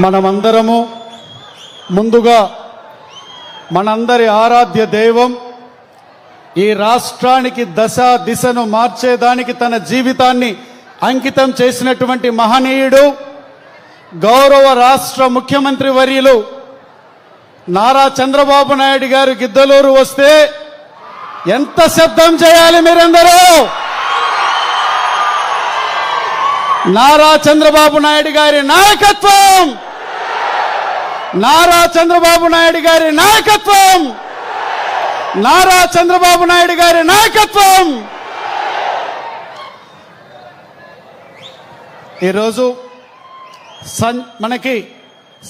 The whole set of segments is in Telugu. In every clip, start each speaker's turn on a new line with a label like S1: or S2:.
S1: మనమందరము ముందుగా మనందరి ఆరాధ్య దైవం ఈ రాష్ట్రానికి దశ దిశను మార్చేదానికి తన జీవితాన్ని అంకితం చేసినటువంటి మహనీయుడు గౌరవ రాష్ట్ర ముఖ్యమంత్రి వర్యులు నారా చంద్రబాబు నాయుడు గారు గిద్దలూరు వస్తే ఎంత శబ్దం చేయాలి మీరందరూ? నారా చంద్రబాబు నాయుడు గారి నాయకత్వం, నారా చంద్రబాబు నాయుడు గారి నాయకత్వం, నారా చంద్రబాబు నాయుడు గారి నాయకత్వం. ఈరోజు మనకి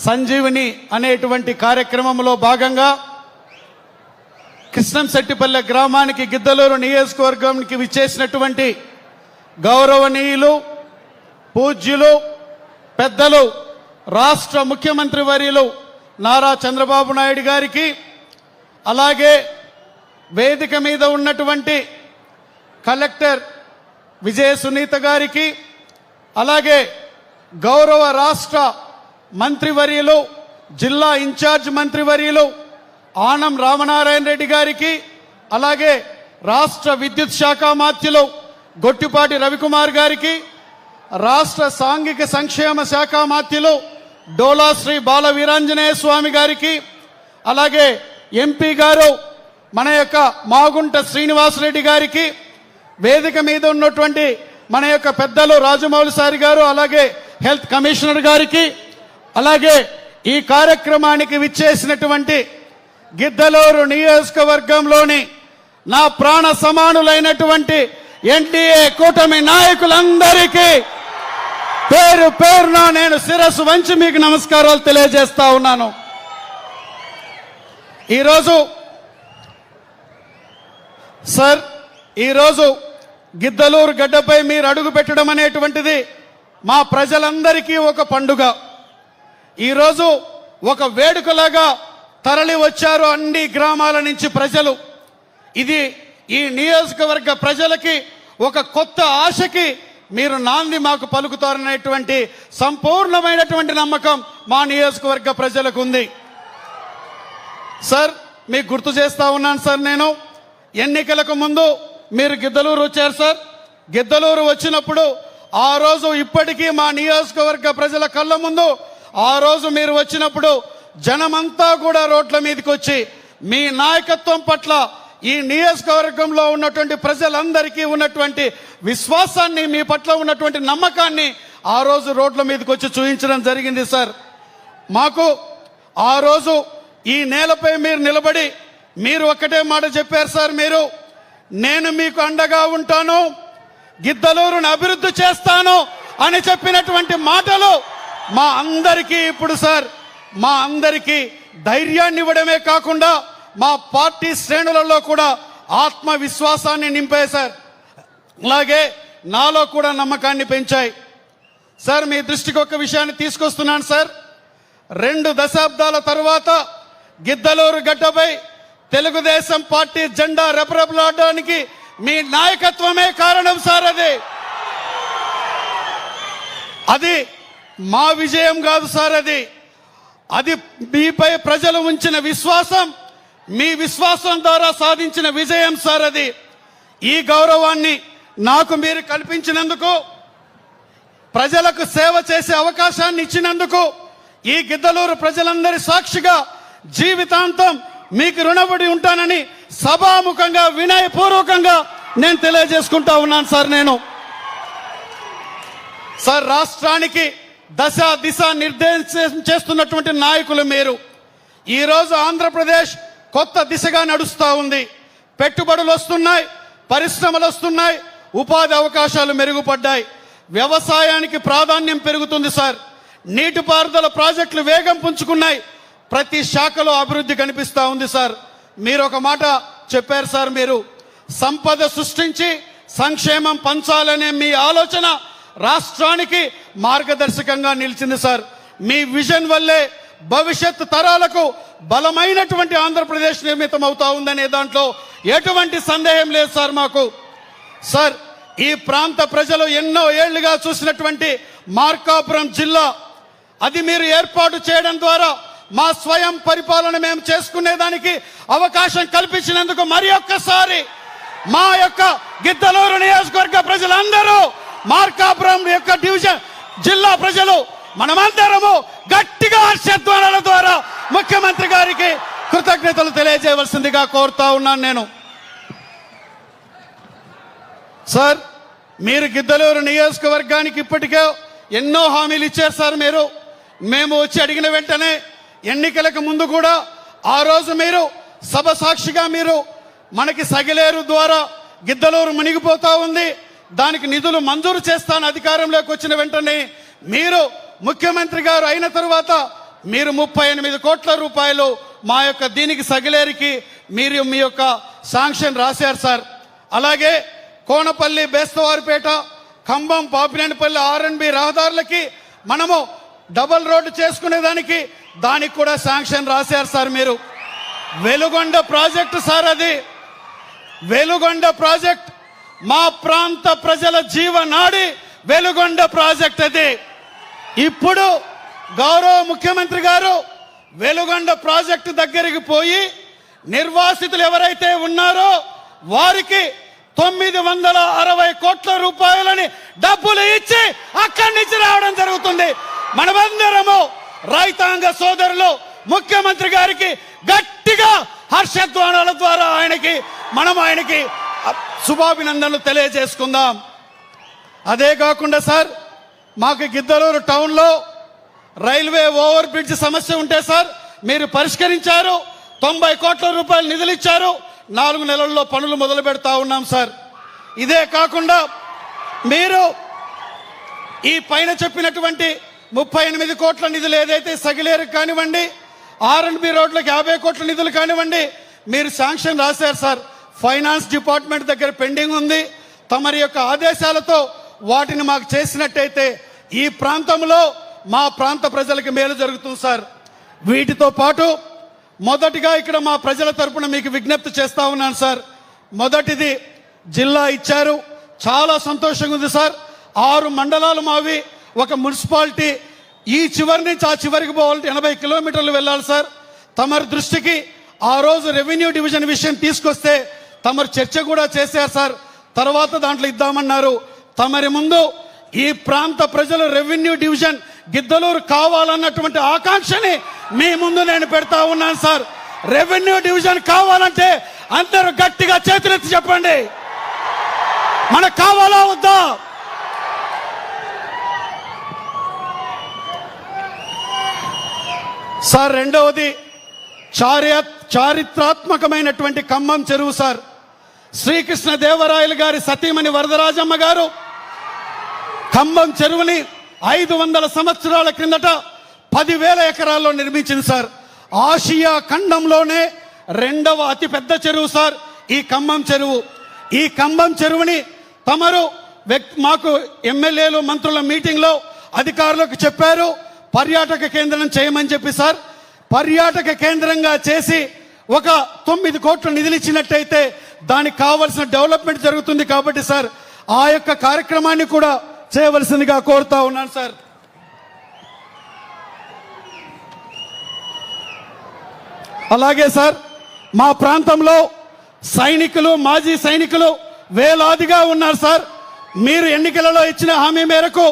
S1: సంజీవిని అనేటువంటి కార్యక్రమంలో భాగంగా కృష్ణంశెట్టిపల్లె గ్రామానికి గిద్దలూరు నియోజకవర్గానికి విచ్చేసినటువంటి గౌరవనీయులు పూజ్యులు పెద్దలు రాష్ట్ర ముఖ్యమంత్రి వర్యులు నారా చంద్రబాబు నాయుడు గారికి, అలాగే వేదిక మీద ఉన్నటువంటి కలెక్టర్ విజయ సునీత గారికి, అలాగే గౌరవ రాష్ట్ర మంత్రివర్యులు జిల్లా ఇన్ఛార్జ్ మంత్రివర్యులు ఆనం రామనారాయణ రెడ్డి గారికి, అలాగే రాష్ట్ర విద్యుత్ శాఖ మాత్యులు గొట్టిపాటి రవికుమార్ గారికి, రాష్ట్ర సాంఘిక సంక్షేమ శాఖ మాత్యులు డోలా శ్రీ బాల వీరాంజనేయ స్వామి గారికి, అలాగే ఎంపీ గారు మన యొక్క మాగుంట శ్రీనివాసరెడ్డి గారికి, వేదిక మీద ఉన్నటువంటి మన యొక్క పెద్దలు రాజమౌళి సారి గారు, అలాగే హెల్త్ కమిషనర్ గారికి, అలాగే ఈ కార్యక్రమానికి విచ్చేసినటువంటి గిద్దలూరు నియోజకవర్గంలోని నా ప్రాణ సమానులైనటువంటి ఎన్డీఏ కూటమి నాయకులందరికీ పేరు పేరున నేను శిరస్సు వంచి మీకు నమస్కారాలు తెలియజేస్తా ఉన్నాను. ఈరోజు గిద్దలూరు గడ్డపై మీరు అడుగు పెట్టడం అనేటువంటిది మా ప్రజలందరికీ ఒక పండుగ. ఈరోజు ఒక వేడుకలాగా తరలి వచ్చారు అన్ని గ్రామాల నుంచి ప్రజలు. ఇది ఈ నియోజకవర్గ ప్రజలకి ఒక కొత్త ఆశకి మీరు నాంది మాకు పలుకుతారనేటువంటి సంపూర్ణమైనటువంటి నమ్మకం మా నియోజకవర్గ ప్రజలకు ఉంది. సార్, మీకు గుర్తు చేస్తా ఉన్నాను సార్, నేను ఎన్నికలకు ముందు మీరు గిద్దలూరు వచ్చారు సార్. గిద్దలూరు వచ్చినప్పుడు ఆ రోజు ఇప్పటికీ మా నియోజకవర్గ ప్రజల కళ్ళ ముందు ఆ రోజు మీరు వచ్చినప్పుడు జనమంతా కూడా రోడ్ల మీదకి వచ్చి మీ నాయకత్వం పట్ల ఈ నియోజకవర్గంలో ఉన్నటువంటి ప్రజలందరికీ ఉన్నటువంటి విశ్వాసాన్ని, మీ పట్ల ఉన్నటువంటి నమ్మకాన్ని ఆ రోజు రోడ్ల మీదకి వచ్చి చూపించడం జరిగింది సార్. మాకు ఆ రోజు ఈ నేలపై మీరు నిలబడి మీరు ఒక్కటే మాట చెప్పారు సార్, మీరు నేను మీకు అండగా ఉంటాను, గిద్దలూరును అభివృద్ధి చేస్తాను అని చెప్పినటువంటి మాటలు మా అందరికీ ఇప్పుడు సార్, మా అందరికీ ధైర్యాన్ని ఇవ్వడమే కాకుండా మా పార్టీ శ్రేణులలో కూడా ఆత్మవిశ్వాసాన్ని నింపాయి సార్. అలాగే నాలో కూడా నమ్మకాన్ని పెంచాయి సార్. మీ దృష్టికి ఒక విషయాన్ని తీసుకొస్తున్నాను సార్. 2 దశాబ్దాల తర్వాత గిద్దలూరు గడ్డపై తెలుగుదేశం పార్టీ జెండా రెపరెపలాడడానికి మీ నాయకత్వమే కారణం సార్. అది మా విజయం కాదు సార్, అది మీపై ప్రజలు ఉంచిన విశ్వాసం, మీ విశ్వాసం ద్వారా సాధించిన విజయం సార్. ఈ గౌరవాన్ని నాకు మీరు కల్పించినందుకు, ప్రజలకు సేవ చేసే అవకాశాన్ని ఇచ్చినందుకు ఈ గిద్దలూరు ప్రజలందరి సాక్షిగా జీవితాంతం మీకు రుణపడి ఉంటానని సభాముఖంగా వినయపూర్వకంగా నేను తెలియజేసుకుంటా ఉన్నాను సార్. నేను సార్, రాష్ట్రానికి దశ దిశ నిర్దేశం చేస్తున్నటువంటి నాయకులు మీరు. ఈరోజు ఆంధ్రప్రదేశ్ కొత్త దిశగా నడుస్తూ ఉంది. పెట్టుబడులు వస్తున్నాయి, పరిశ్రమలు వస్తున్నాయి, ఉపాధి అవకాశాలు మెరుగుపడ్డాయి, వ్యవసాయానికి ప్రాధాన్యం పెరుగుతుంది సార్. నీటిపారుదల ప్రాజెక్టులు వేగం పుంజుకున్నాయి, ప్రతి శాఖలో అభివృద్ధి కనిపిస్తూ ఉంది సార్. మీరు ఒక మాట చెప్పారు సార్, మీరు సంపద సృష్టించి సంక్షేమం పంచాలనే మీ ఆలోచన రాష్ట్రానికి మార్గదర్శకంగా నిలిచింది సార్. మీ విజన్ వల్లే భవిష్యత్ తరాలకు బలమైనటువంటి ఆంధ్రప్రదేశ్ నిర్మితం అవుతా ఉందనే దాంట్లో ఎటువంటి సందేహం లేదు సార్ మాకు. సార్, ఈ ప్రాంత ప్రజలు ఎన్నో ఏళ్లుగా చూసినటువంటి మార్కాపురం జిల్లా అది మీరు ఏర్పాటు చేయడం ద్వారా మా స్వయం పరిపాలన మేము చేసుకునేదానికి అవకాశం కల్పించినందుకు మరి ఒక్కసారి మా యొక్క గిద్దలూరు నియోజకవర్గ ప్రజలందరూ, మార్కాపురం యొక్క డివిజన్ జిల్లా ప్రజలు మనమందరము గట్టిగా హర్షధ్వానాల ద్వారా ముఖ్యమంత్రి గారికి కృతజ్ఞతలు తెలియజేయవలసిందిగా కోరుతా ఉన్నాను నేను. సార్, మీరు గిద్దలూరు నియోజకవర్గానికి ఇప్పటికే ఎన్నో హామీలు ఇచ్చారు సార్. మేము వచ్చి అడిగిన వెంటనే ఎన్నికలకు ముందు కూడా ఆ రోజు మీరు సభ సాక్షిగా మీరు మనకి సగిలేరు ద్వారా గిద్దలూరు మునిగిపోతా ఉంది, దానికి నిధులు మంజూరు చేస్తాను అధికారంలోకి వచ్చిన వెంటనే మీరు ముఖ్యమంత్రి గారు అయిన తరువాత మీరు 38 కోట్ల రూపాయలు మా యొక్క దీనికి సగిలేరికి మీరు మీ యొక్క శాంక్షన్ రాశారు సార్. అలాగే కోనపల్లి, బేస్తవారిపేట, ఖమ్మం, పాపినేనిపల్లి R&B రహదారులకి మనము డబల్ రోడ్డు చేసుకునేదానికి దానికి కూడా శాంక్షన్ రాశారు సార్. మీరు వెలుగొండ ప్రాజెక్టు సార్, అది వెలుగొండ ప్రాజెక్ట్ మా ప్రాంత ప్రజల జీవనాడి వెలుగొండ ప్రాజెక్ట్. అది ఇప్పుడు గౌరవ ముఖ్యమంత్రి గారు వెలుగొండ ప్రాజెక్టు దగ్గరికి పోయి నిర్వాసితులు ఎవరైతే ఉన్నారో వారికి 960 కోట్ల రూపాయలని డబ్బులు ఇచ్చి అక్కడి నుంచి రావడం జరుగుతుంది. మనమందరము రైతాంగ సోదరులు ముఖ్యమంత్రి గారికి గట్టిగా హర్షధ్వానాల ద్వారా ఆయనకి శుభాభినందనలు తెలియజేసుకుందాం. అదే కాకుండా సార్, మాకు గిద్దలూరు టౌన్లో రైల్వే ఓవర్ బ్రిడ్జ్ సమస్య ఉంటే సార్ మీరు పరిష్కరించారు. 90 కోట్ల రూపాయలు నిధులు ఇచ్చారు. 4 నెలల్లో పనులు మొదలు పెడతా ఉన్నాం సార్. ఇదే కాకుండా మీరు ఈ పైన చెప్పినటువంటి 38 కోట్ల నిధులు ఏదైతే సగిలేరు కానివ్వండి, R&B రోడ్లకు 50 కోట్ల నిధులు కానివ్వండి, మీరు శాంక్షన్ రాశారు సార్. ఫైనాన్స్ డిపార్ట్మెంట్ దగ్గర పెండింగ్ ఉంది. తమరి యొక్క ఆదేశాలతో వాటిని మాకు చేసినట్టయితే ఈ ప్రాంతంలో మా ప్రాంత ప్రజలకు మేలు జరుగుతుంది సార్. వీటితో పాటు మొదటిగా ఇక్కడ మా ప్రజల తరపున మీకు విజ్ఞప్తి చేస్తా ఉన్నాను సార్. మొదటిది జిల్లా ఇచ్చారు, చాలా సంతోషంగా ఉంది సార్. 6 మండలాలు మావి, ఒక మున్సిపాలిటీ. ఈ చివరి నుంచి ఆ చివరికి పోవాలంటే 80 కిలోమీటర్లు వెళ్ళాలి సార్. తమరి దృష్టికి ఆ రోజు రెవెన్యూ డివిజన్ విషయం తీసుకొస్తే తమరు చర్చ కూడా చేశారు సార్. తర్వాత దాంట్లో ఇద్దామన్నారు. తమరి ముందు ఈ ప్రాంత ప్రజలు రెవెన్యూ డివిజన్ గిద్దలూరు కావాలన్నటువంటి ఆకాంక్షని మీ ముందు నేను పెడతా ఉన్నాను సార్. రెవెన్యూ డివిజన్ కావాలంటే అందరూ గట్టిగా చేతులెత్తి చెప్పండి, మనకు కావాలా వద్దా? సార్, రెండవది చారిత్రాత్మకమైనటువంటి ఖమ్మం చెరువు సార్. శ్రీకృష్ణ దేవరాయలు గారి సతీమణి వరదరాజమ్మ గారు ఖమ్మం చెరువుని 500 సంవత్సరాల క్రిందట 10,000 ఎకరాల్లో నిర్మించింది సార్. ఆసియా ఖండంలోనే 2వ అతిపెద్ద చెరువు సార్ ఈ ఖమ్మం చెరువు. ఈ ఖమ్మం చెరువుని తమరు మాకు ఎమ్మెల్యేలు, మంత్రుల మీటింగ్లో అధికారులకు చెప్పారు, పర్యాటక కేంద్రం చేయమని చెప్పి సార్. పర్యాటక కేంద్రంగా చేసి ఒక 9 కోట్ల నిధులు ఇచ్చినట్టయితే దానికి కావలసిన డెవలప్మెంట్ జరుగుతుంది. కాబట్టి సార్ ఆ యొక్క కార్యక్రమాన్ని కూడా చేయవలసిందిగా కోరుతా ఉన్నాను సార్. అలాగే సార్, మా ప్రాంతంలో సైనికులు, మాజీ సైనికులు వేలాదిగా ఉన్నారు సార్. మీరు ఎన్నికలలో ఇచ్చిన హామీ మేరకు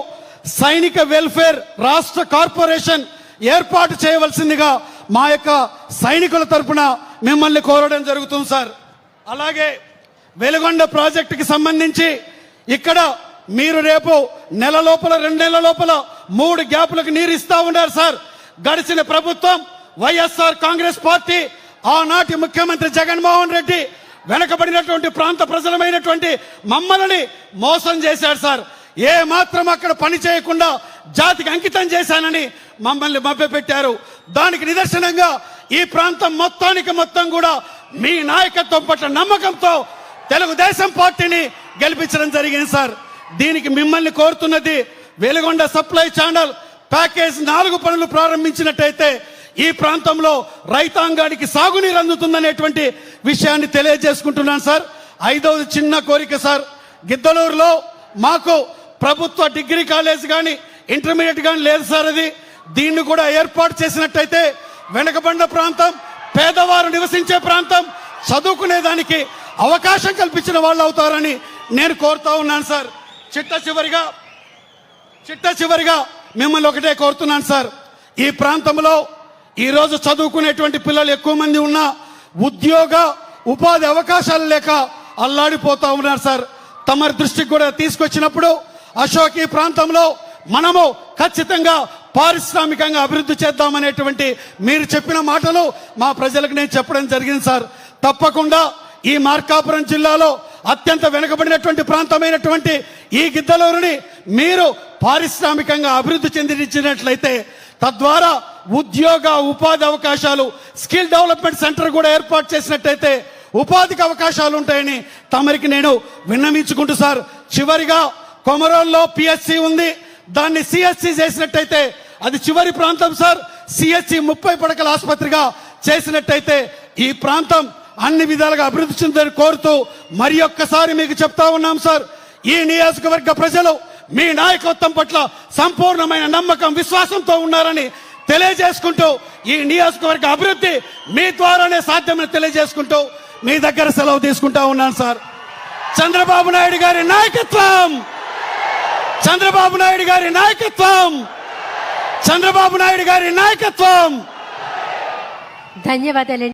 S1: సైనిక వెల్ఫేర్ రాష్ట్ర కార్పొరేషన్ ఏర్పాటు చేయవలసిందిగా మా యొక్క సైనికుల తరపున మిమ్మల్ని కోరడం జరుగుతుంది సార్. అలాగే వెలుగొండ ప్రాజెక్టుకి సంబంధించి ఇక్కడ మీరు రేపు నెల లోపల, 2 నెలల లోపల 3 గ్యాపులకు నీరు ఇస్తా ఉన్నారు సార్. గడిచిన ప్రభుత్వం వైఎస్ఆర్ కాంగ్రెస్ పార్టీ, ఆనాటి ముఖ్యమంత్రి జగన్మోహన్ రెడ్డి వెనకబడినటువంటి ప్రాంత ప్రజలమైనటువంటి మమ్మల్ని మోసం చేశారు సార్. ఏ మాత్రం అక్కడ పని చేయకుండా జాతికి అంకితం చేశానని మమ్మల్ని మభ్యపెట్టారు. దానికి నిదర్శనంగా ఈ ప్రాంతం మొత్తం కూడా మీ నాయకత్వం పట్ల నమ్మకంతో తెలుగుదేశం పార్టీని గెలిపించడం జరిగింది సార్. దీనికి మిమ్మల్ని కోరుతున్నది, వెలుగొండ సప్లై ఛానల్ ప్యాకేజ్ 4 పనులు ప్రారంభించినట్టయితే ఈ ప్రాంతంలో రైతాంగానికి సాగునీరు అందుతుందనేటువంటి విషయాన్ని తెలియజేసుకుంటున్నాను సార్. 5వది చిన్న కోరిక సార్, గిద్దలూరులో మాకు ప్రభుత్వ డిగ్రీ కాలేజ్ కానీ ఇంటర్మీడియట్ కానీ లేదు సార్. అది దీన్ని కూడా ఏర్పాటు చేసినట్టయితే వెనుకబడిన ప్రాంతం, పేదవారు నివసించే ప్రాంతం చదువుకునేదానికి అవకాశం కల్పించిన వాళ్ళు అవుతారని నేను కోరుతా ఉన్నాను సార్. చిట్ట చివరిగా మిమ్మల్ని ఒకటే కోరుతున్నాను సార్. ఈ ప్రాంతంలో ఈరోజు చదువుకునేటువంటి పిల్లలు ఎక్కువ మంది ఉన్నా ఉద్యోగ ఉపాధి అవకాశాలు లేక అల్లాడిపోతా ఉన్నారు సార్. తమరి దృష్టికి కూడా తీసుకొచ్చినప్పుడు అశోక్ ఈ ప్రాంతంలో మనము ఖచ్చితంగా పారిశ్రామికంగా అభివృద్ధి చేద్దామనేటువంటి మీరు చెప్పిన మాటలు మా ప్రజలకు నేను చెప్పడం జరిగింది సార్. తప్పకుండా ఈ మార్కాపురం జిల్లాలో అత్యంత వెనుకబడినటువంటి ప్రాంతమైనటువంటి ఈ గిద్దలూరుని మీరు పారిశ్రామికంగా అభివృద్ధి చెందించినట్లయితే తద్వారా ఉద్యోగ ఉపాధి అవకాశాలు, స్కిల్ డెవలప్మెంట్ సెంటర్ కూడా ఏర్పాటు చేసినట్టయితే ఉపాధికి అవకాశాలు ఉంటాయని తమరికి నేను విన్నవించుకుంటూ సార్, చివరిగా కొమరోల్లో పిఎస్సి ఉంది, దాన్ని సిఎస్సి చేసినట్టయితే అది చివరి ప్రాంతం సార్. సిఎస్సి 30 పడకల ఆసుపత్రిగా చేసినట్టయితే ఈ ప్రాంతం అన్ని విధాలుగా అభివృద్ధి చెందని కోరుతూ మరి ఒక్కసారి మీకు చెప్తా ఉన్నాం సార్. ఈ నియోజకవర్గ ప్రజలు మీ నాయకత్వం పట్ల సంపూర్ణమైన నమ్మకం, విశ్వాసంతో ఉన్నారని తెలియజేసుకుంటూ ఈ నియోజకవర్గ అభివృద్ధి మీ ద్వారానే సాధ్యమని తెలియజేసుకుంటూ మీ దగ్గర సెలవు తీసుకుంటా ఉన్నాను సార్. చంద్రబాబు నాయుడు గారి నాయకత్వం, చంద్రబాబు నాయుడు గారి నాయకత్వం, చంద్రబాబు నాయుడు గారి నాయకత్వం.
S2: ధన్యవాదాలు.